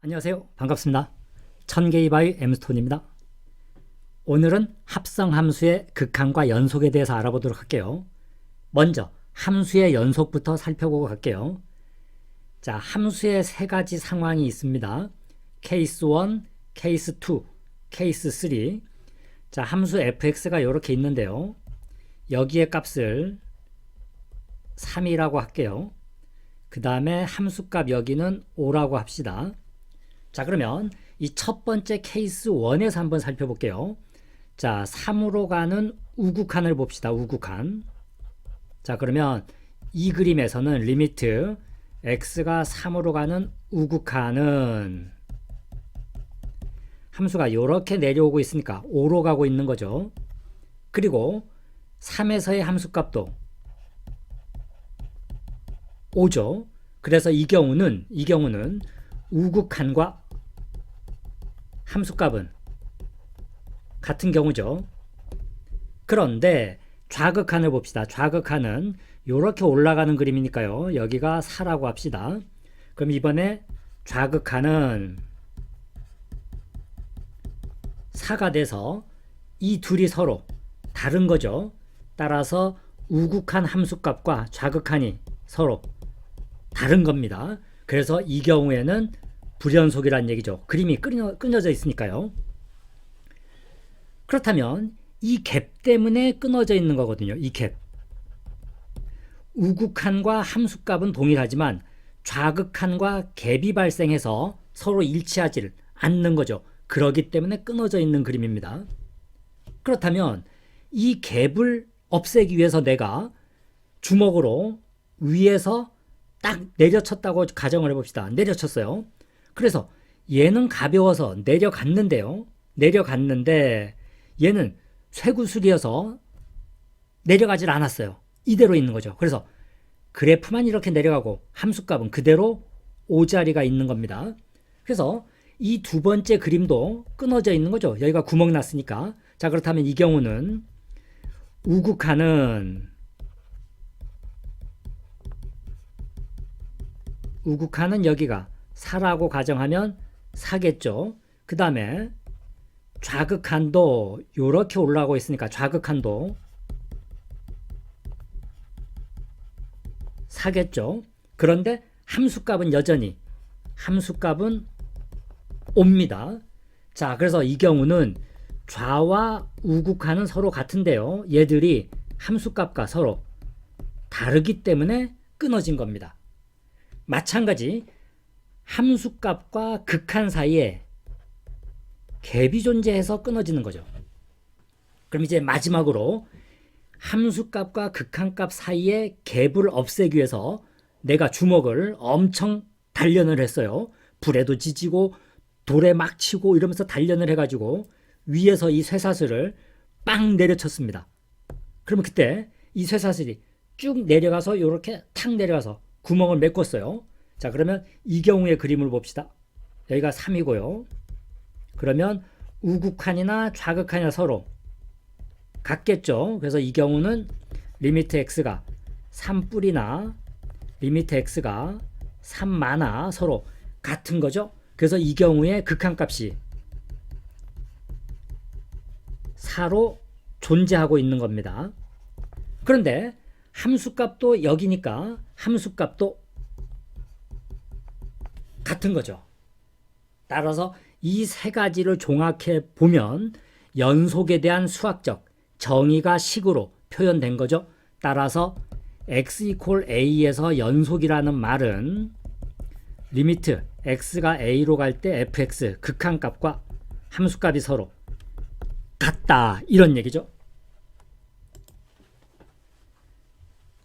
안녕하세요. 반갑습니다. 천개의 바위 엠스톤입니다. 오늘은 합성함수의 극한과 연속에 대해서 알아보도록 할게요. 먼저 함수의 연속부터 살펴보고 갈게요. 자, 함수의 세 가지 상황이 있습니다. 케이스 1, 케이스 2, 케이스 3. 자, 함수 fx가 이렇게 있는데요. 여기에 값을 3이라고 할게요. 그 다음에 함수값 여기는 5라고 합시다. 자, 그러면 이 첫 번째 케이스 1에서 한번 살펴볼게요. 자, 3으로 가는 우극한을 봅시다. 우극한. 자, 그러면 이 그림에서는 리미트 x가 3으로 가는 우극한은 함수가 이렇게 내려오고 있으니까 5로 가고 있는 거죠. 그리고 3에서의 함수값도 5죠. 그래서 이 경우는 우극한과 함수값은 같은 경우죠. 그런데 좌극한을 봅시다. 좌극한은 이렇게 올라가는 그림이니까요. 여기가 4라고 합시다. 그럼 이번에 좌극한은 4가 돼서 이 둘이 서로 다른 거죠. 따라서 우극한 함수값과 좌극한이 서로 다른 겁니다. 그래서 이 경우에는 불연속이라는 얘기죠. 그림이 끊어져 있으니까요. 그렇다면 이 갭 때문에 끊어져 있는 거거든요. 이 갭. 우극한과 함수값은 동일하지만 좌극한과 갭이 발생해서 서로 일치하지 않는 거죠. 그렇기 때문에 끊어져 있는 그림입니다. 그렇다면 이 갭을 없애기 위해서 내가 주먹으로 위에서 딱 내려쳤다고 가정을 해봅시다. 내려쳤어요. 그래서 얘는 가벼워서 내려갔는데요. 내려갔는데 얘는 쇠구슬이어서 내려가질 않았어요. 이대로 있는 거죠. 그래서 그래프만 이렇게 내려가고 함수값은 그대로 5자리가 있는 겁니다. 그래서 이 두 번째 그림도 끊어져 있는 거죠. 여기가 구멍 났으니까. 자, 그렇다면 이 경우는 우극한은 여기가 4라고 가정하면 4겠죠. 그 다음에 좌극한도 이렇게 올라가고 있으니까 좌극한도 4겠죠. 그런데 함수값은 여전히 함수값은 5입니다. 자, 그래서 이 경우는 좌와 우극한은 서로 같은데요. 얘들이 함수값과 서로 다르기 때문에 끊어진 겁니다. 마찬가지 함수값과 극한 사이에 갭이 존재해서 끊어지는 거죠. 그럼 이제 마지막으로 함수값과 극한값 사이에 갭을 없애기 위해서 내가 주먹을 엄청 단련을 했어요. 불에도 지지고 돌에 막 치고 이러면서 단련을 해가지고 위에서 이 쇠사슬을 빵 내려쳤습니다. 그러면 그때 이 쇠사슬이 쭉 내려가서 이렇게 탁 내려가서 구멍을 메꿨어요. 자, 그러면 이 경우의 그림을 봅시다. 여기가 3이고요. 그러면 우극한이나 좌극한이나 서로 같겠죠. 그래서 이 경우는 리미트 x가 3뿔이나 리미트 x가 3마나 서로 같은 거죠. 그래서 이 경우에 극한값이 4로 존재하고 있는 겁니다. 그런데 함수값도 여기니까 함수값도 같은 거죠. 따라서 이 세 가지를 종합해 보면 연속에 대한 수학적 정의가 식으로 표현된 거죠. 따라서 x = a에서 연속이라는 말은 리미트 x가 a로 갈 때 fx 극한값과 함수값이 서로 같다, 이런 얘기죠.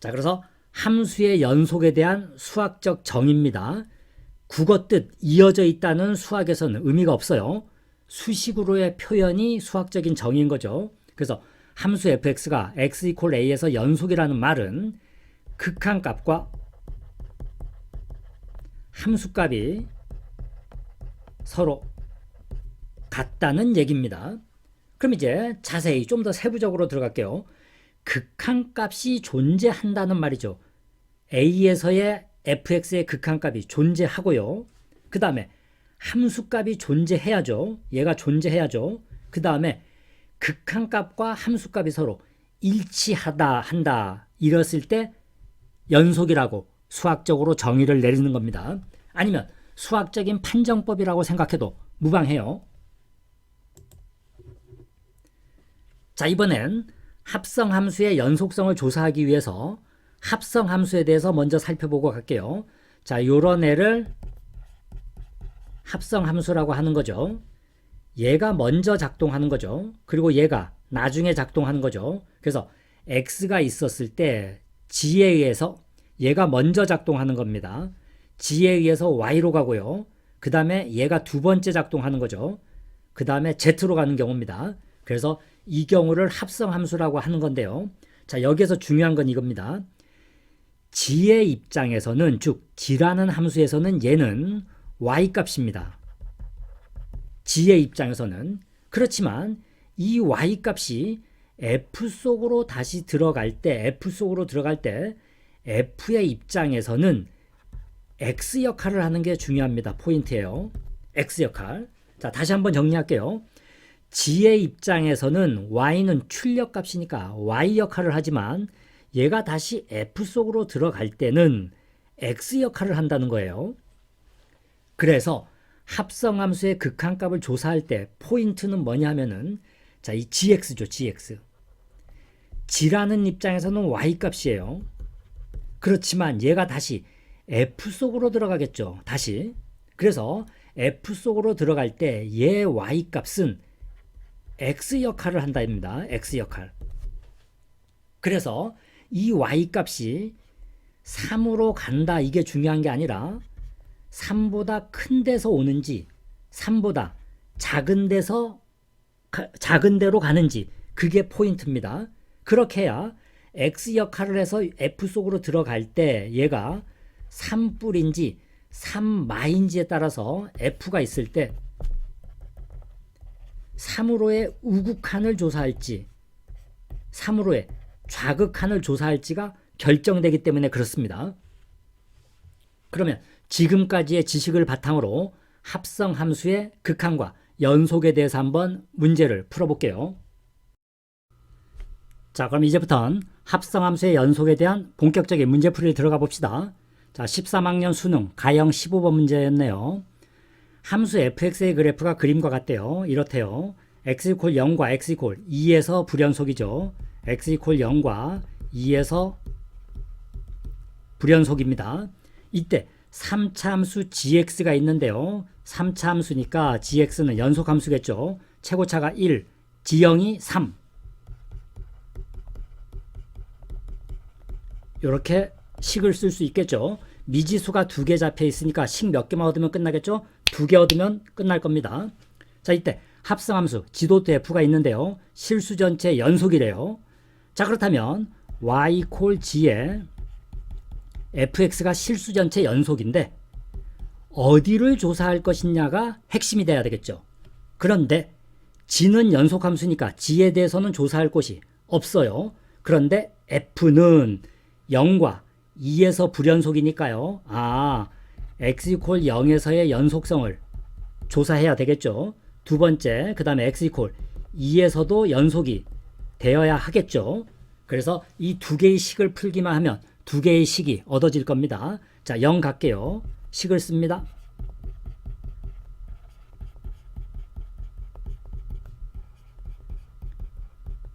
자, 그래서 함수의 연속에 대한 수학적 정의입니다. 국어 뜻 이어져 있다는 수학에서는 의미가 없어요. 수식으로의 표현이 수학적인 정의인 거죠. 그래서 함수 fx가 x = a에서 연속이라는 말은 극한값과 함수값이 서로 같다는 얘기입니다. 그럼 이제 자세히 좀 더 세부적으로 들어갈게요. 극한값이 존재한다는 말이죠. a에서의 fx의 극한값이 존재하고요. 그 다음에 함수값이 존재해야죠. 얘가 존재해야죠. 그 다음에 극한값과 함수값이 서로 한다 이랬을 때 연속이라고 수학적으로 정의를 내리는 겁니다. 아니면 수학적인 판정법이라고 생각해도 무방해요. 자, 이번엔 합성함수의 연속성을 조사하기 위해서 합성함수에 대해서 먼저 살펴보고 갈게요. 자, 요런 애를 합성함수라고 하는 거죠. 얘가 먼저 작동하는 거죠. 그리고 얘가 나중에 작동하는 거죠. 그래서 x가 있었을 때 g에 의해서 얘가 먼저 작동하는 겁니다. g에 의해서 y로 가고요. 그 다음에 얘가 두 번째 작동하는 거죠. 그 다음에 z로 가는 경우입니다. 그래서 이 경우를 합성함수라고 하는 건데요. 자, 여기에서 중요한 건 이겁니다. g의 입장에서는, 즉 g라는 함수에서는 얘는 y값입니다. g의 입장에서는. 그렇지만 이 y값이 f 속으로 다시 들어갈 때, f의 입장에서는 x 역할을 하는 게 중요합니다. 포인트예요. x 역할. 자, 다시 한번 정리할게요. g의 입장에서는 y는 출력값이니까 y 역할을 하지만 얘가 다시 f 속으로 들어갈 때는 x 역할을 한다는 거예요. 그래서 합성함수의 극한값을 조사할 때 포인트는 뭐냐 하면은, 자, 이 gx죠. g라는 입장에서는 y값이에요. 그렇지만 얘가 다시 f 속으로 들어가겠죠. 다시. 그래서 f 속으로 들어갈 때 얘 y값은 x 역할을 한다입니다. x 역할. 그래서 이 y값이 3으로 간다, 이게 중요한 게 아니라 3보다 큰 데서 오는지 3보다 작은 데로 가는지, 그게 포인트입니다. 그렇게 해야 x 역할을 해서 f 속으로 들어갈 때 얘가 3뿔인지 3마인지에 따라서 f가 있을 때 3으로의 우극한을 조사할지 3으로의 좌극한을 조사할지가 결정되기 때문에 그렇습니다. 그러면 지금까지의 지식을 바탕으로 합성함수의 극한과 연속에 대해서 한번 문제를 풀어볼게요. 자, 그럼 이제부터는 합성함수의 연속에 대한 본격적인 문제풀이를 들어가 봅시다. 자, 13학년 수능 가형 15번 문제였네요. 함수 fx의 그래프가 그림과 같대요. 이렇대요. x = 0과 x = 2에서 불연속이죠. x = 0과 2에서 불연속입니다. 이때 3차 함수 gx가 있는데요. 3차 함수니까 gx는 연속함수겠죠. 최고차가 1, g0이 3. 이렇게 식을 쓸 수 있겠죠. 미지수가 2개 잡혀 있으니까 식 몇 개만 얻으면 끝나겠죠. 2개 얻으면 끝날 겁니다. 자, 이때 합성함수 지도트 f가 있는데요. 실수 전체 연속이래요. 자, 그렇다면 y 콜 g에 fx가 실수 전체 연속인데 어디를 조사할 것이냐가 핵심이 돼야 되겠죠. 그런데 g는 연속함수니까 g에 대해서는 조사할 곳이 없어요. 그런데 f는 0과 2에서 불연속이니까요. x = 0에서의 연속성을 조사해야 되겠죠. 두 번째, 그 다음에 x = 2에서도 연속이 되어야 하겠죠. 그래서 이 두 개의 식을 풀기만 하면 두 개의 식이 얻어질 겁니다. 자, 0 갈게요. 식을 씁니다.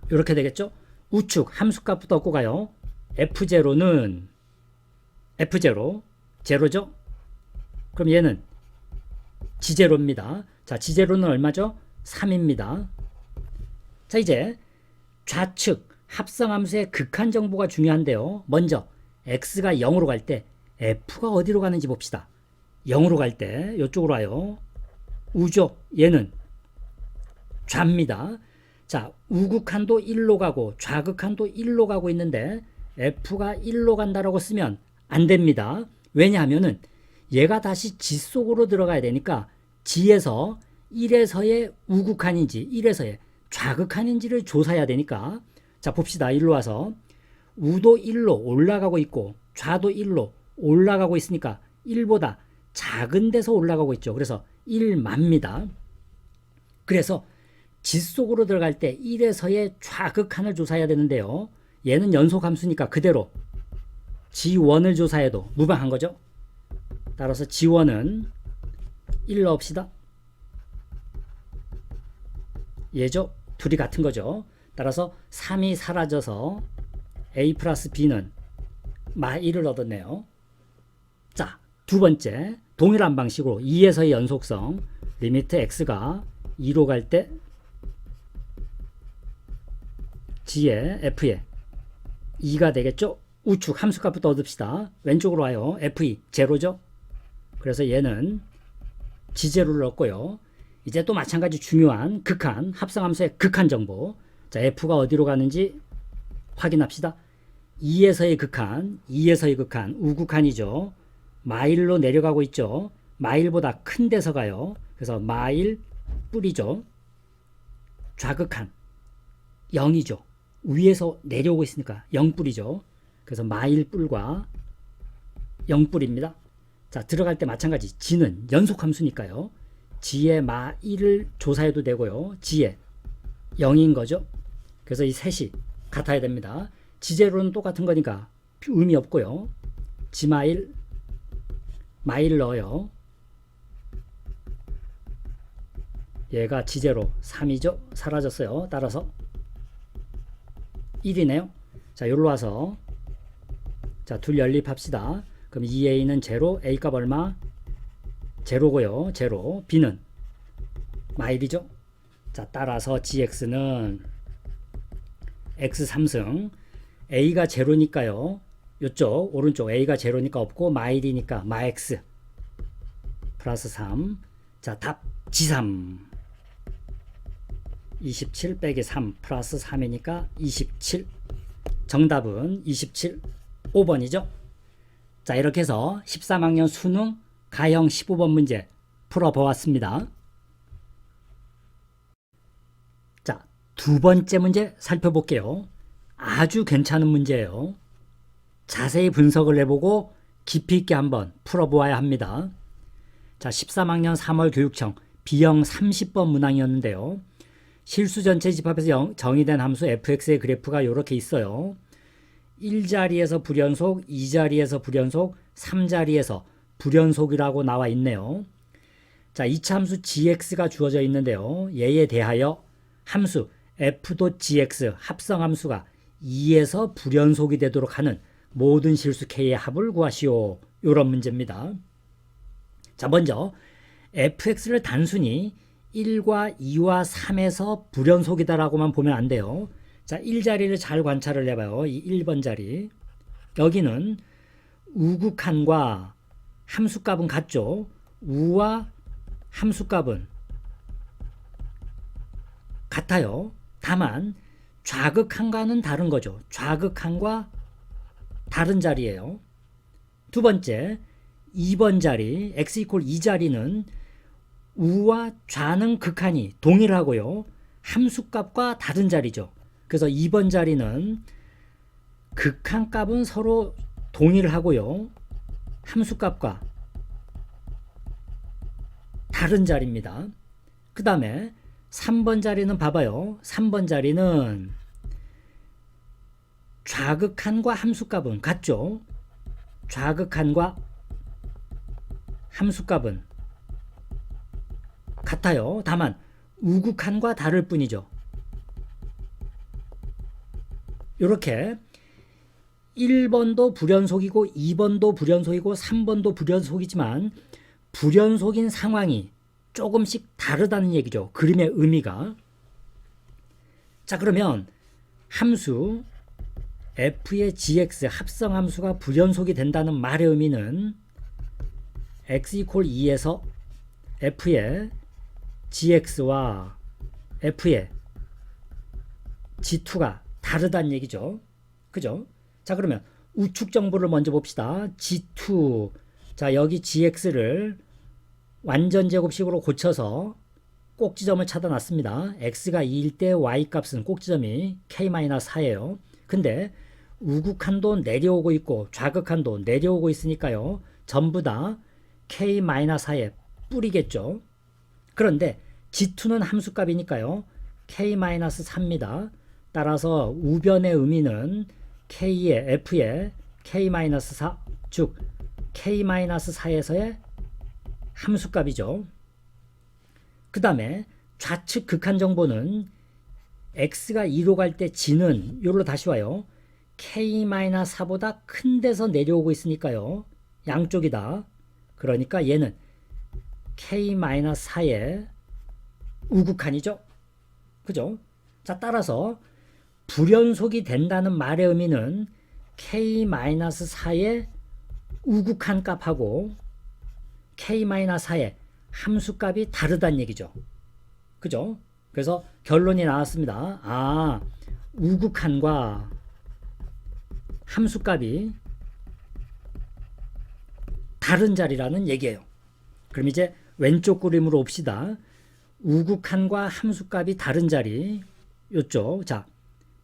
이렇게 되겠죠. 우측 함수값부터 얻고 가요. f0는 f0, 제로죠? 그럼 얘는 g0입니다. 자, g0는 얼마죠? 3입니다. 자, 이제 좌측 합성함수의 극한 정보가 중요한데요. 먼저 x가 0으로 갈 때 f가 어디로 가는지 봅시다. 0으로 갈 때 이쪽으로 와요. 우죠? 얘는 좌입니다. 자, 우극한도 1로 가고 좌극한도 1로 가고 있는데 f가 1로 간다라고 쓰면 안 됩니다. 왜냐하면은 얘가 다시 g 속으로 들어가야 되니까 g에서 1에서의 우극한인지 1에서의 좌극한인지를 조사해야 되니까, 자, 봅시다. 일로 와서 우도 1로 올라가고 있고 좌도 1로 올라가고 있으니까 1보다 작은 데서 올라가고 있죠. 그래서 1마입니다. 그래서 지속으로 들어갈 때 1에서의 좌극한을 조사해야 되는데요. 얘는 연속함수니까 그대로 G1을 조사해도 무방한 거죠. 따라서 G1은 1 넣읍시다. 얘죠. 둘이 같은 거죠. 따라서 3이 사라져서 A 플러스 B는 마1을 얻었네요. 자, 두 번째 동일한 방식으로 2에서의 연속성 리미트 x가 2로 갈 때 g에 f에 2가 되겠죠. 우측 함수값부터 얻읍시다. 왼쪽으로 와요. fe 제로죠. 그래서 얘는 g제로를 얻고요. 이제 또 마찬가지 중요한 극한 합성함수의 극한 정보. 자, f가 어디로 가는지 확인합시다. 2에서의 극한, 2에서의 극한, 우극한이죠. 마일로 내려가고 있죠. 마일보다 큰 데서 가요. 그래서 마일 뿔이죠. 좌극한 0이죠. 위에서 내려오고 있으니까 0뿔이죠. 그래서 마일 뿔과 0뿔입니다. 자, 들어갈 때 마찬가지 g는 연속함수니까요. g의 마1을 조사해도 되고요. g의 0인 거죠. 그래서 이 셋이 같아야 됩니다. g제로는 똑같은 거니까 의미 없고요. g마일 마일 넣어요. 얘가 g제로 3이죠. 사라졌어요. 따라서 1이네요. 자, 여기로 와서 자, 둘 연립합시다. 그럼 2a는 제로, a값 얼마? 제로고요. 제로. b는 마일이죠. 자, 따라서 gx는 x 3승 a가 제로니까요. 이쪽 오른쪽 a가 제로니까 없고 마일이니까 마x 플러스 3. 자, 답 G3 27 빼기 3 플러스 3이니까 27. 정답은 27 5번이죠. 자, 이렇게 해서 13학년 수능 가형 15번 문제 풀어보았습니다. 자, 두 번째 문제 살펴볼게요. 아주 괜찮은 문제예요. 자세히 분석을 해보고 깊이 있게 한번 풀어보아야 합니다. 자, 13학년 3월 교육청 B형 30번 문항이었는데요. 실수 전체 집합에서 정의된 함수 fx의 그래프가 이렇게 있어요. 1자리에서 불연속, 2자리에서 불연속, 3자리에서 불연속이라고 나와 있네요. 자, 이차함수 gx가 주어져 있는데요. 얘에 대하여 함수 f.gx 합성함수가 2에서 불연속이 되도록 하는 모든 실수 k의 합을 구하시오. 이런 문제입니다. 자, 먼저 fx를 단순히 1과 2와 3에서 불연속이다라고만 보면 안 돼요. 자, 1자리를 잘 관찰을 해봐요. 이 1번 자리. 여기는 우극한과 함수값은 같죠. 우와 함수값은 같아요. 다만 좌극한과는 다른 거죠. 좌극한과 다른 자리예요. 두 번째 2번 자리 x = 2 자리는 우와 좌는 극한이 동일하고요. 함수값과 다른 자리죠. 그래서 2번 자리는 극한값은 서로 동일하고요. 함수값과 다른 자리입니다. 그 다음에 3번 자리는 봐봐요. 3번 자리는 좌극한과 함수값은 같죠. 좌극한과 함수값은 같아요. 다만 우극한과 다를 뿐이죠. 이렇게 1번도 불연속이고 2번도 불연속이고 3번도 불연속이지만 불연속인 상황이 조금씩 다르다는 얘기죠. 그림의 의미가. 자, 그러면 함수 f의 gx 합성함수가 불연속이 된다는 말의 의미는 x = 2에서 f의 gx와 f의 g2가 다르다는 얘기죠. 그죠? 자, 그러면 우측 정보를 먼저 봅시다. g2. 자, 여기 gx를 완전 제곱식으로 고쳐서 꼭지점을 찾아놨습니다. x가 2일 때 y값은 꼭지점이 k-4예요. 근데 우극한도 내려오고 있고 좌극한도 내려오고 있으니까요. 전부 다 k-4에 뿌리겠죠. 그런데 g2는 함수값이니까요. k-4입니다. 따라서 우변의 의미는 k의 f의 k-4, 즉 k-4에서의 함수값이죠. 그 다음에 좌측 극한 정보는 x가 2로 갈 때 g는 요로 다시 와요. k-4보다 큰 데서 내려오고 있으니까요. 양쪽이다. 그러니까 얘는 k-4의 우극한이죠. 그죠? 자, 따라서 불연속이 된다는 말의 의미는 k-4의 우극한 값하고 k-4의 함수값이 다르다는 얘기죠. 그죠? 그래서 결론이 나왔습니다. 아, 우극한과 함수값이 다른 자리라는 얘기예요. 그럼 이제 왼쪽 그림으로 봅시다. 우극한과 함수값이 다른 자리 요쪽. 자,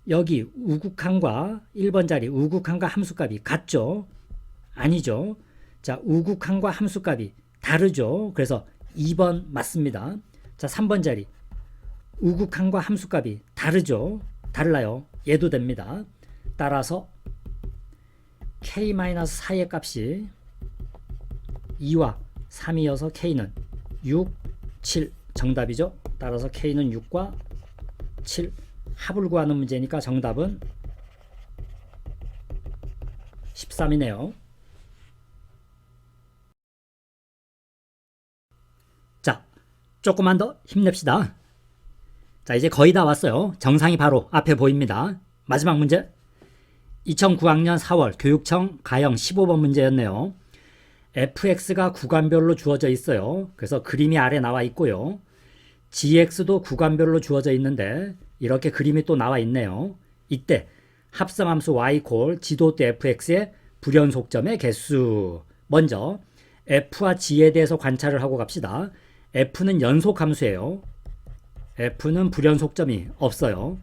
여기 우극한과 1번 자리 우극한과 함수값이 같죠? 아니죠. 자, 우극한과 함수값이 다르죠. 그래서 2번 맞습니다. 자, 3번 자리 우극한과 함수값이 다르죠. 달라요. 얘도 됩니다. 따라서 k-4의 값이 2와 3이어서 k는 6, 7 정답이죠. 따라서 k는 6과 7 합을 구하는 문제니까 정답은 13이네요. 자, 조금만 더 힘냅시다. 자, 이제 거의 다 왔어요. 정상이 바로 앞에 보입니다. 마지막 문제. 2009학년 4월 교육청 가형 15번 문제였네요. fx가 구간별로 주어져 있어요. 그래서 그림이 아래 나와 있고요. gx도 구간별로 주어져 있는데 이렇게 그림이 또 나와 있네요. 이때 합성함수 y 콜 지도대 fx의 불연속점의 개수. 먼저 f와 g에 대해서 관찰을 하고 갑시다. f는 연속함수예요. f는 불연속점이 없어요.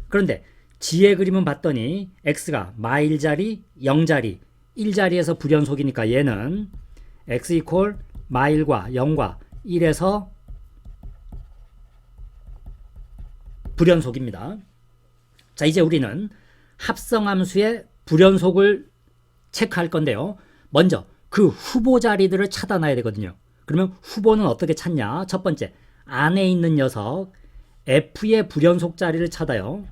그런데 g의 그림은 봤더니 x가 -1자리, 0자리, 1자리에서 불연속이니까 얘는 x 이퀄 -1과 0과 1에서 불연속입니다. 자, 이제 우리는 합성함수의 불연속을 체크할 건데요. 먼저 그 후보 자리들을 찾아놔야 되거든요. 그러면 후보는 어떻게 찾냐? 첫 번째, 안에 있는 녀석 f의 불연속 자리를 찾아요.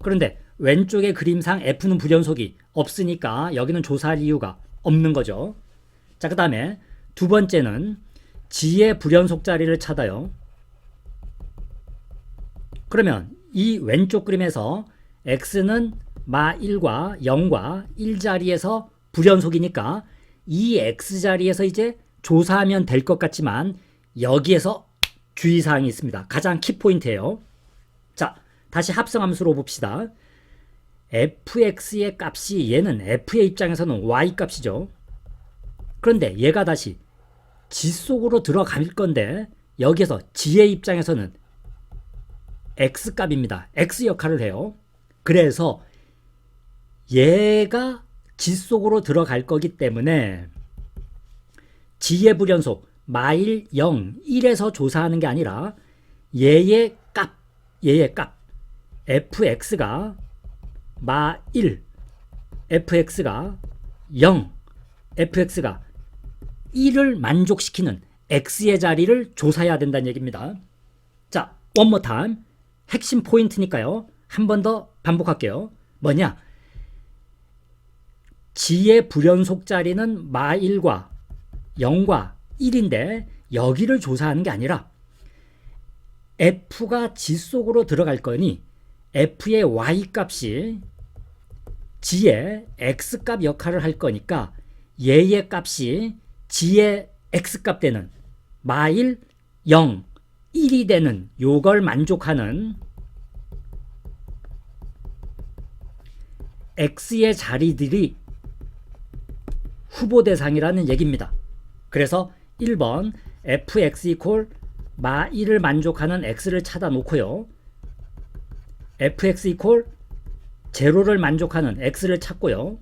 그런데 왼쪽의 그림상 f는 불연속이 없으니까 여기는 조사할 이유가 없는 거죠. 자, 그 다음에 두 번째는 g의 불연속 자리를 찾아요. 그러면 이 왼쪽 그림에서 x는 -1과 0과 1자리에서 불연속이니까 이 x자리에서 이제 조사하면 될 것 같지만 여기에서 주의사항이 있습니다. 가장 키포인트예요. 자, 다시 합성함수로 봅시다. fx의 값이 얘는 f의 입장에서는 y 값이죠. 그런데 얘가 다시 g 속으로 들어갈 건데 여기에서 g의 입장에서는 x 값입니다. x 역할을 해요. 그래서 얘가 g 속으로 들어갈 거기 때문에 g의 불연속 -1, 0, 1에서 조사하는 게 아니라 얘의 값 fx가 -1, fx가 0, fx가 1을 만족시키는 x의 자리를 조사해야 된다는 얘기입니다. 자, one more time. 핵심 포인트니까요. 한 번 더 반복할게요. 뭐냐? g의 불연속 자리는 -1과 0과 1인데 여기를 조사하는 게 아니라 f가 g 속으로 들어갈 거니 f의 y 값이 g의 x 값 역할을 할 거니까 얘의 값이 g의 x 값 되는 -1, 0, 1이 되는 요걸 만족하는 x의 자리들이 후보 대상이라는 얘기입니다. 그래서 1번 fx 이퀄 -1을 만족하는 x를 찾아 놓고요. fx 이퀄 제로를 만족하는 x를 찾고요.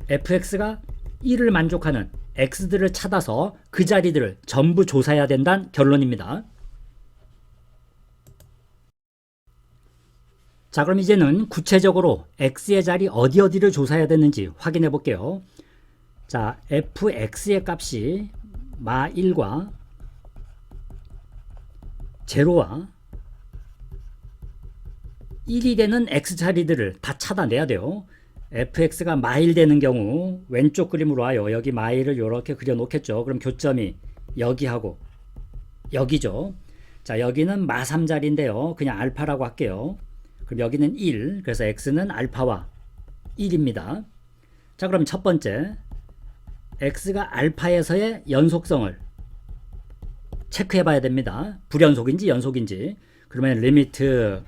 fx가 1을 만족하는 x들을 찾아서 그 자리들을 전부 조사해야 된다는 결론입니다. 자, 그럼 이제는 구체적으로 x의 자리 어디를 조사해야 되는지 확인해 볼게요. 자, fx의 값이 마 1과 제로와 1이 되는 x 자리들을 다 찾아내야 돼요. fx가 마1 되는 경우 왼쪽 그림으로 와요. 여기 마1을 이렇게 그려 놓겠죠. 그럼 교점이 여기하고 여기죠. 자, 여기는 마3 자리인데요. 그냥 알파라고 할게요. 그럼 여기는 1. 그래서 x는 알파와 1입니다. 자, 그럼 첫 번째 x가 알파에서의 연속성을 체크해 봐야 됩니다. 불연속인지 연속인지. 그러면 리미트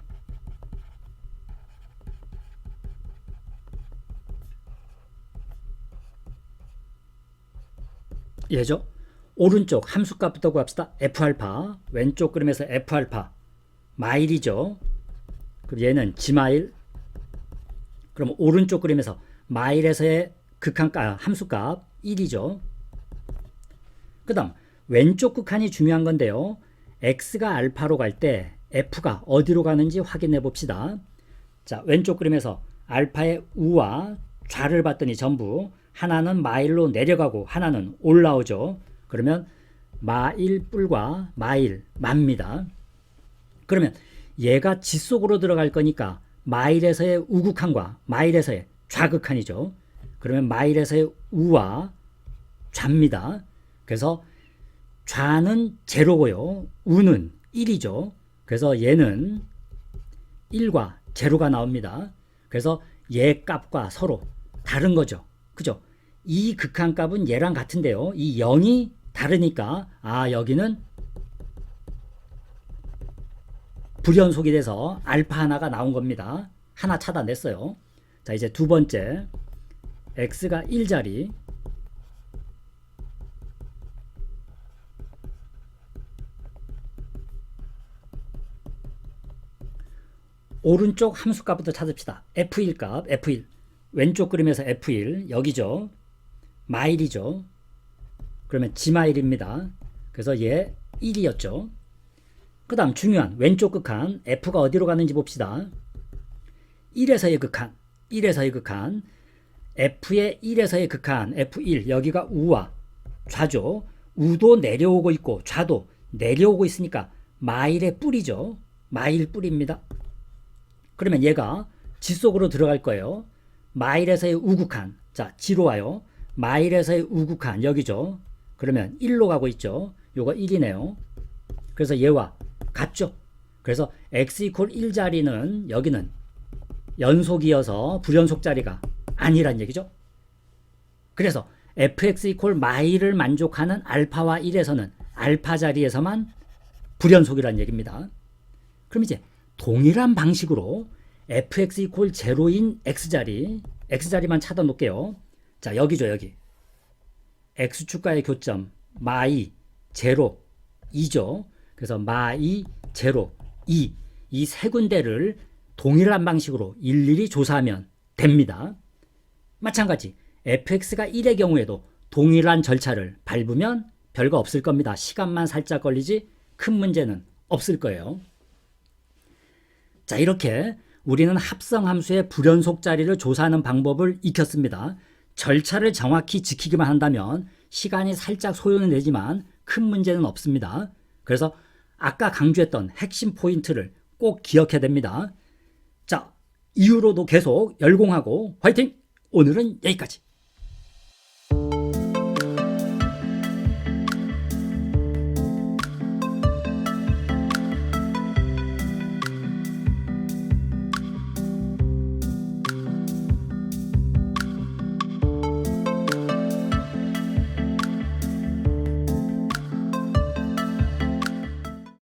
얘죠. 오른쪽 함수값부터 구합시다. f알파, 왼쪽 그림에서 f알파 마일이죠. 그럼 얘는 g마일. 그럼 오른쪽 그림에서 마일에서의 극한값 함수값 1이죠. 그 다음 왼쪽 극한이 중요한 건데요. x가 알파로 갈 때 f가 어디로 가는지 확인해 봅시다. 자, 왼쪽 그림에서 알파의 우와 좌를 봤더니 전부 하나는 마일로 내려가고 하나는 올라오죠. 그러면 마1 뿔과 마일 맙니다. 그러면 얘가 지 속으로 들어갈 거니까 마일에서의 우극한과 마일에서의 좌극한이죠. 그러면 마일에서의 우와 좌입니다. 그래서 좌는 제로고요. 우는 1이죠. 그래서 얘는 1과 제로가 나옵니다. 그래서 얘 값과 서로 다른 거죠. 그죠? 이 극한값은 얘랑 같은데요. 이 0이 다르니까 여기는 불연속이 돼서 알파 하나가 나온 겁니다. 하나 찾아냈어요. 자, 이제 두 번째 x가 1자리 오른쪽 함수값부터 찾읍시다. f1 값 f1 왼쪽 그림에서 f1 여기죠. 마일이죠. 그러면 g마일입니다. 그래서 얘 1이었죠. 그 다음 중요한 왼쪽 극한 f가 어디로 가는지 봅시다. 1에서의 극한 1에서의 극한 f의 1에서의 극한 f1 여기가 우와 좌죠. 우도 내려오고 있고 좌도 내려오고 있으니까 마일의 뿔이죠. 마일 뿔입니다. 그러면 얘가 지 속으로 들어갈 거예요. 마일에서의 우극한 자 지로 와요. 마일에서의 우극한 여기죠. 그러면 1로 가고 있죠. 요거 1이네요. 그래서 얘와 같죠. 그래서 x 이퀄 1 자리는 여기는 연속이어서 불연속 자리가 아니란 얘기죠. 그래서 fx 이퀄 마일을 만족하는 알파와 1에서는 알파 자리에서만 불연속이란 얘기입니다. 그럼 이제 동일한 방식으로 fx 이퀄 제로인 x자리만 찾아 놓을게요. 자, 여기죠, 여기. x축과의 교점 마2 제로 2죠. 그래서 마2 제로 2 이 세 군데를 동일한 방식으로 일일이 조사하면 됩니다. 마찬가지 fx가 1의 경우에도 동일한 절차를 밟으면 별거 없을 겁니다. 시간만 살짝 걸리지 큰 문제는 없을 거예요. 자, 이렇게 우리는 합성함수의 불연속 자리를 조사하는 방법을 익혔습니다. 절차를 정확히 지키기만 한다면 시간이 살짝 소요는 되지만 큰 문제는 없습니다. 그래서 아까 강조했던 핵심 포인트를 꼭 기억해야 됩니다. 자, 이후로도 계속 열공하고 화이팅! 오늘은 여기까지.